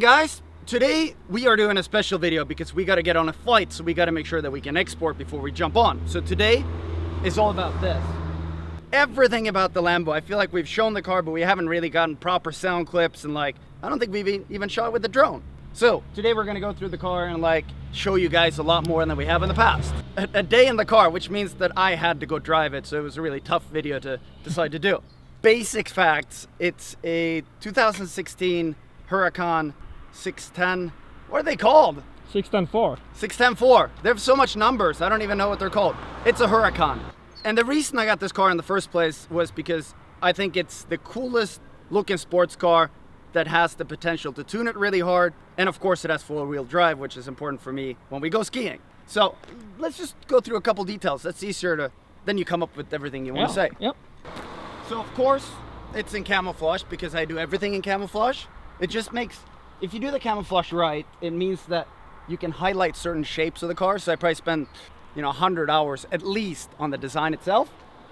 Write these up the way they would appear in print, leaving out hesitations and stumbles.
morning, guys. Today we are doing a special video because we got to get on a flight, so we got to make sure that we can export before we jump on. So today is all about this. Everything about the Lambo. I feel like we've shown the car, but we haven't really gotten proper sound clips, and I don't think we've even shot it with the drone. So today we're gonna go through the car and show you guys a lot more than we have in the past. A day in the car, which means that I had to go drive it, so it was a really tough video to decide to do. Basic facts: it's a 2016 Huracan 610. What are they called? 610-4. 610-4. They have so much numbers, I don't even know what they're called. It's a Huracan. And the reason I got this car in the first place was because I think it's the coolest looking sports car that has the potential to tune it really hard. And of course it has four-wheel drive, which is important for me when we go skiing. So let's just go through a couple details. That's easier to, then you come up with everything you want to say. Yep. So of course it's in camouflage because I do everything in camouflage. It just makes, if you do the camouflage right, it means that you can highlight certain shapes of the car. So I probably spent 100 hours at least on the design itself.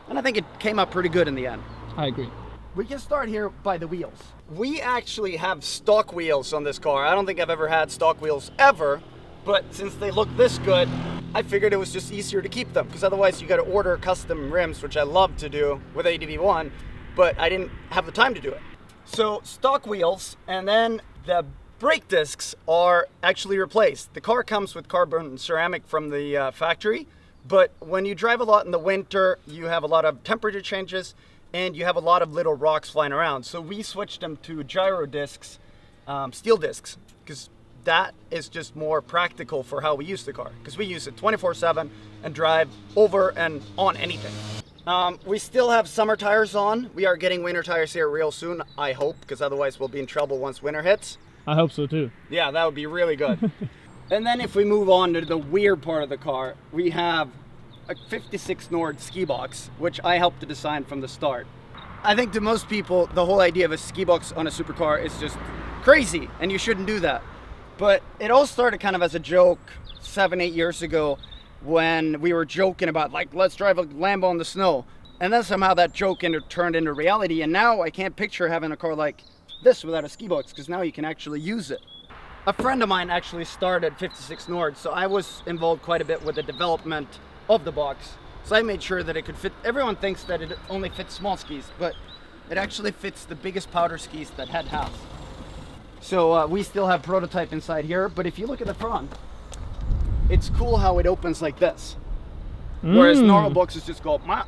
And I think it came out pretty good in the end. I agree. We can start here by the wheels. We actually have stock wheels on this car. I don't think I've ever had stock wheels ever, but since they look this good, I figured it was just easier to keep them, because otherwise you got to order custom rims, which I love to do with ADV1, but I didn't have the time to do it. So stock wheels, and then the brake discs are actually replaced. The car comes with carbon ceramic from the factory, but when you drive a lot in the winter, you have a lot of temperature changes, and you have a lot of little rocks flying around. So we switched them to gyro discs, steel discs, because that is just more practical for how we use the car, because we use it 24/7 and drive over and on anything. We still have summer tires on. We are getting winter tires here real soon, I hope, because otherwise we'll be in trouble once winter hits. I hope so too. Yeah, that would be really good. And then if we move on to the weird part of the car, we have a 56 Nord ski box, which I helped to design from the start. I think to most people, the whole idea of a ski box on a supercar is just crazy, and you shouldn't do that. But it all started kind of as a joke 7-8 years ago when we were joking about let's drive a Lambo on the snow. And then somehow that joke turned into reality, and now I can't picture having a car like this without a ski box, because now you can actually use it. A friend of mine actually started 56 Nord, so I was involved quite a bit with the development of the box. So I made sure that it could fit. Everyone thinks that it only fits small skis, but it actually fits the biggest powder skis that Head has. So we still have prototype inside here, but if you look at the front, it's cool how it opens like this. Whereas normal boxes just go mah.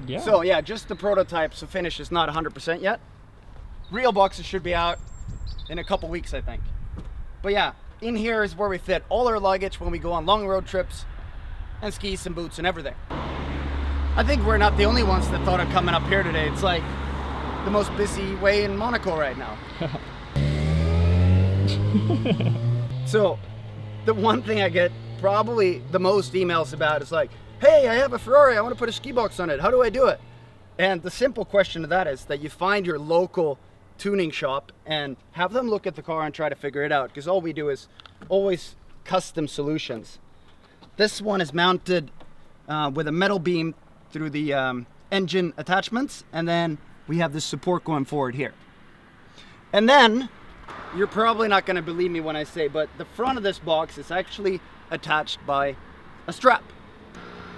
Yeah. So yeah, just the prototype, so finish is not 100% yet. Real boxes should be out in a couple weeks, I think. But yeah, in here is where we fit all our luggage when we go on long road trips, and skis and boots and everything. I think we're not the only ones that thought of coming up here today. It's like the most busy way in Monaco right now. So the one thing I get probably the most emails about is hey, I have a Ferrari, I want to put a ski box on it. How do I do it? And the simple question to that is that you find your local tuning shop and have them look at the car and try to figure it out, because all we do is always custom solutions. This one is mounted with a metal beam through the engine attachments, and then we have this support going forward here. And then, you're probably not going to believe me when I say, but the front of this box is actually attached by a strap.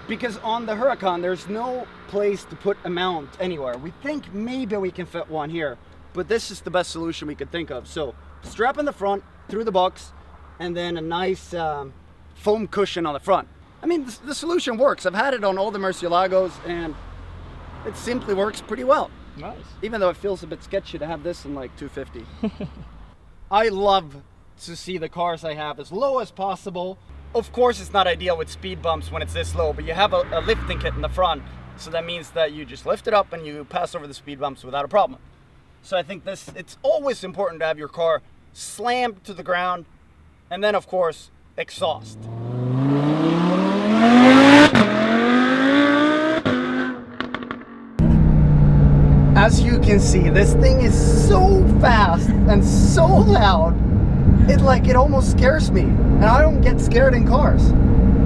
Because on the Huracan, there's no place to put a mount anywhere. We think maybe we can fit one here, but this is the best solution we could think of. So, strap in the front, through the box, and then a nice foam cushion on the front. I mean, the solution works. I've had it on all the Murcielagos, and it simply works pretty well. Nice. Even though it feels a bit sketchy to have this in 250. I love to see the cars I have as low as possible. Of course, it's not ideal with speed bumps when it's this low, but you have a lifting kit in the front, so that means that you just lift it up and you pass over the speed bumps without a problem. So I think it's always important to have your car slammed to the ground, and then of course, exhaust. As you can see, this thing is so fast and so loud, it almost scares me. And I don't get scared in cars.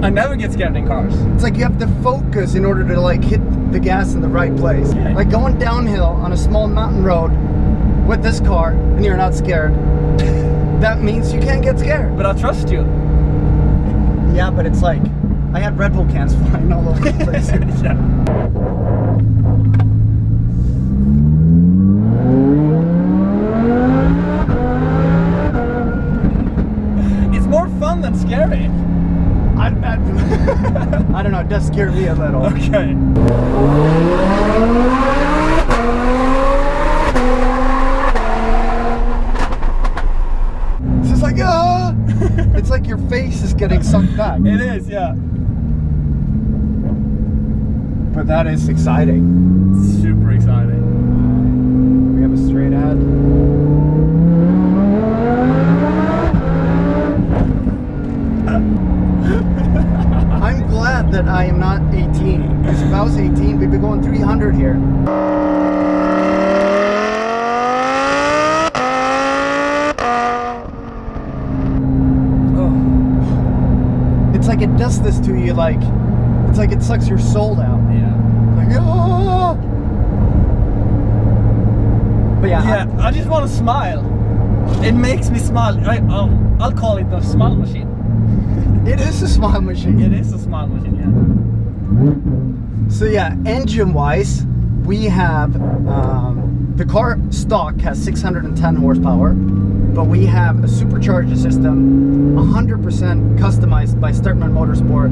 I never get scared in cars. It's like you have to focus in order to hit the gas in the right place. Yeah. Like going downhill on a small mountain road with this car, and you're not scared. that means you can't get scared. But I trust you. Yeah, but it's like I had Red Bull cans flying all over the place. Yeah. It's more fun than scary. I don't know, it does scare me a little. Okay. It's just like, ah! It's like your face is getting sucked back. It is, yeah. But that is exciting. Super exciting. We have a straight ahead. I'm glad that I am not 18, because if I was 18, we'd be going 300 here. Oh. It's like it does this to you, like, it's like it sucks your soul out. Yeah. Like, oh! But yeah, Yeah, I just want to smile. It makes me smile. I'll call it the smile machine. it is a smile machine. It is a smile machine, yeah. So yeah, engine-wise, we have the car stock has 610 horsepower, but we have a supercharger system, 100% customized by Startman Motorsport,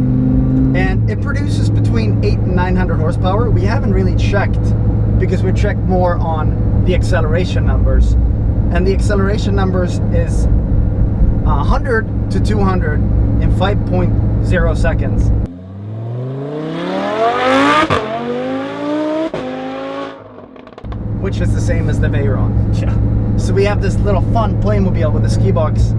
and it produces between 800 and 900 horsepower. We haven't really checked because we checked more on the acceleration numbers, and the acceleration numbers is 100 to 200 in 5.0 seconds. Which is the same as the Valeur. Yeah. So we have this little fun Playmobil with a ski box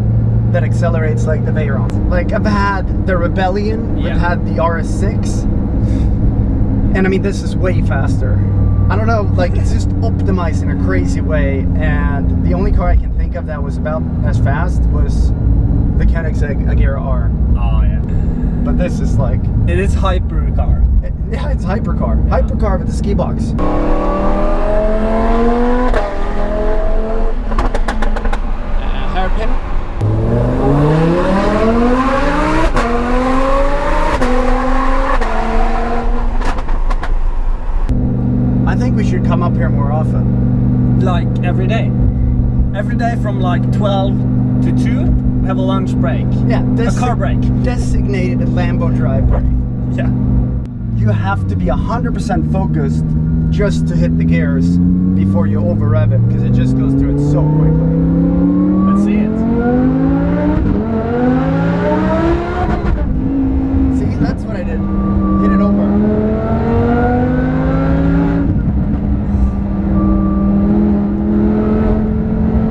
that accelerates like the Valeur. Like I've had the Rebellion, Yeah. we've had the RS6, and I mean this is way faster. I don't know, like it's just optimized in a crazy way, and the only car I can think of that was about as fast was the Koenigsegg Agera R. Oh, yeah. But this is like, It is hyper car. yeah, it's hypercar. Hypercar with the ski box. Hairpin. I think we should come up here more often. Like every day. Every day from like 12 to 2, we have a lunch break. Yeah, A car break. designated Lambo drive break. Yeah. You have to be 100% focused just to hit the gears before you over rev it, because it just goes through it so quickly. Let's see it. See, that's what I did. Hit it over.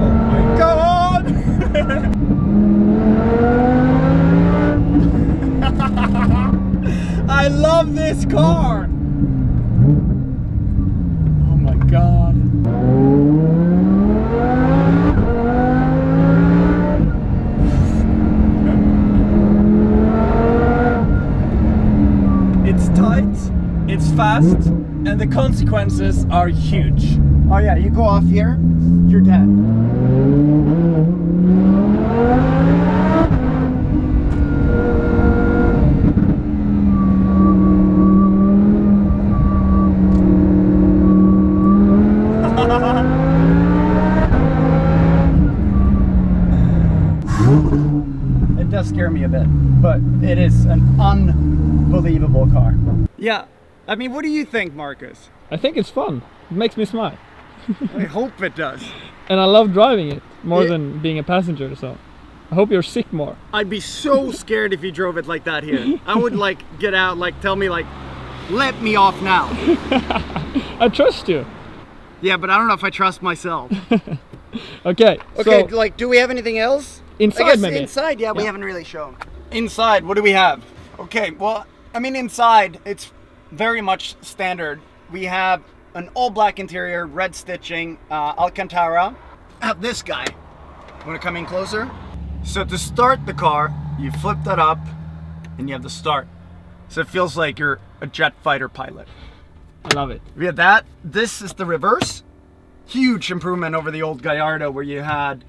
Oh my god! I love this car! Oh my god. It's tight, it's fast, and the consequences are huge. Oh yeah, you go off here, you're dead. It does scare me a bit, but it is an unbelievable car. Yeah, I mean, what do you think, Marcus? I think it's fun. It makes me smile. I hope it does. And I love driving it more Yeah. than being a passenger, so I hope you're sick more. I'd be so scared if you drove it like that here. I would like get out, like tell me like, let me off now. I trust you. Yeah, but I don't know if I trust myself. Okay, Okay, so like, do we have anything else? Inside, I guess maybe. Inside, yeah, we Yeah. haven't really shown. Inside, what do we have? Okay, well, I mean, inside, it's very much standard. We have an all black interior, red stitching, Alcantara. I have this guy. Want to come in closer? So to start the car, you flip that up, and you have the start. So it feels like you're a jet fighter pilot. I love it. We have that. This is the reverse. Huge improvement over the old Gallardo, where you had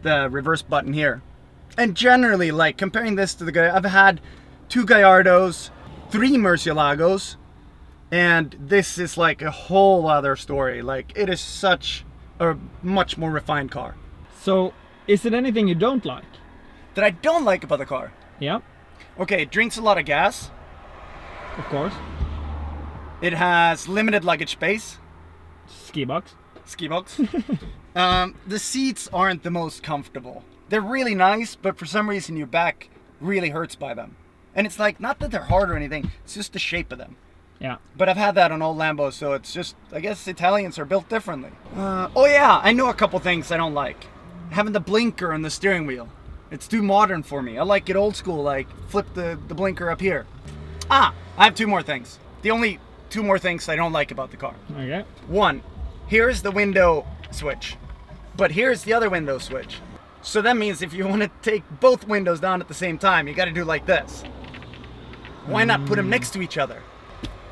the reverse button here. And generally, like comparing this to I've had 2 Gallardos, 3 Murcielagos, and this is like a whole other story. Like it is such a much more refined car. So, is it anything you don't like? That I don't like about the car. Yeah, Okay, it drinks a lot of gas. of course. It has limited luggage space. Ski box. Ski box. The seats aren't the most comfortable. They're really nice, but for some reason your back really hurts by them. And it's like, not that they're hard or anything, it's just the shape of them. Yeah. But I've had that on old Lambos, so it's just, I guess Italians are built differently. Oh yeah, I know a couple things I don't like. Having the blinker on the steering wheel. It's too modern for me. I like it old school, like flip the blinker up here. I have 2 more things. The only 2 more things I don't like about the car. Okay. 1, here's the window switch, but here's the other window switch. So that means if you want to take both windows down at the same time, you got to do like this. Why not put them next to each other?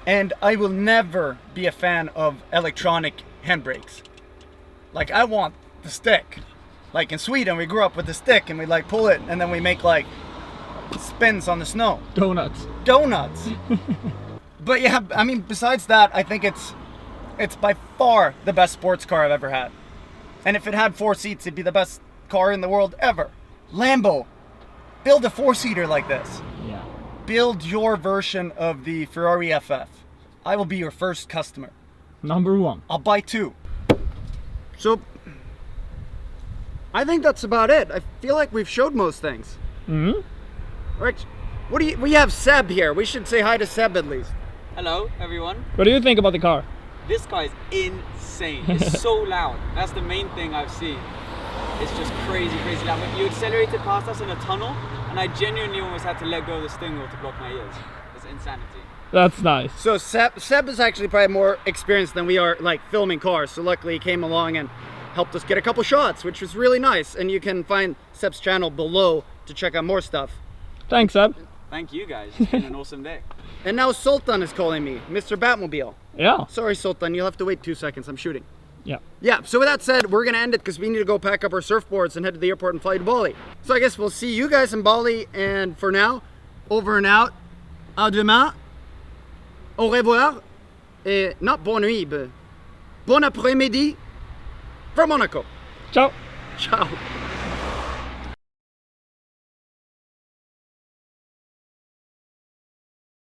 And I will never be a fan of electronic handbrakes. Like I want the stick. Like in Sweden, we grew up with the stick and we like pull it and then we make like spins on the snow. Donuts. But yeah, I mean, besides that, I think it's by far the best sports car I've ever had. And if it had 4 seats, it'd be the best car in the world ever. Lambo, build a 4-seater like this. Yeah. Build your version of the Ferrari FF. I will be your first customer. Number 1. I'll buy 2. So, I think that's about it. I feel like we've showed most things. Mm-hmm. Right? We have Seb here. We should say hi to Seb at least. Hello, everyone. What do you think about the car? This car is insane. It's so loud. That's the main thing I've seen. It's just crazy, crazy loud. You accelerated past us in a tunnel, and I genuinely almost had to let go of the steering wheel to block my ears. It's insanity. That's nice. So Seb is actually probably more experienced than we are, like filming cars. So luckily he came along and helped us get a couple shots, which was really nice. And you can find Seb's channel below to check out more stuff. Thanks, Seb. Thank you guys. It's been an awesome day. And now Sultan is calling me, Mr. Batmobile. Yeah. Sorry, Sultan, you'll have to wait 2 seconds. I'm shooting. Yeah. Yeah, so with that said, we're going to end it because we need to go pack up our surfboards and head to the airport and fly to Bali. So I guess we'll see you guys in Bali. And for now, over and out. À demain. Au revoir. Et not bonne nuit, but bon après-midi from Monaco. Ciao. Ciao.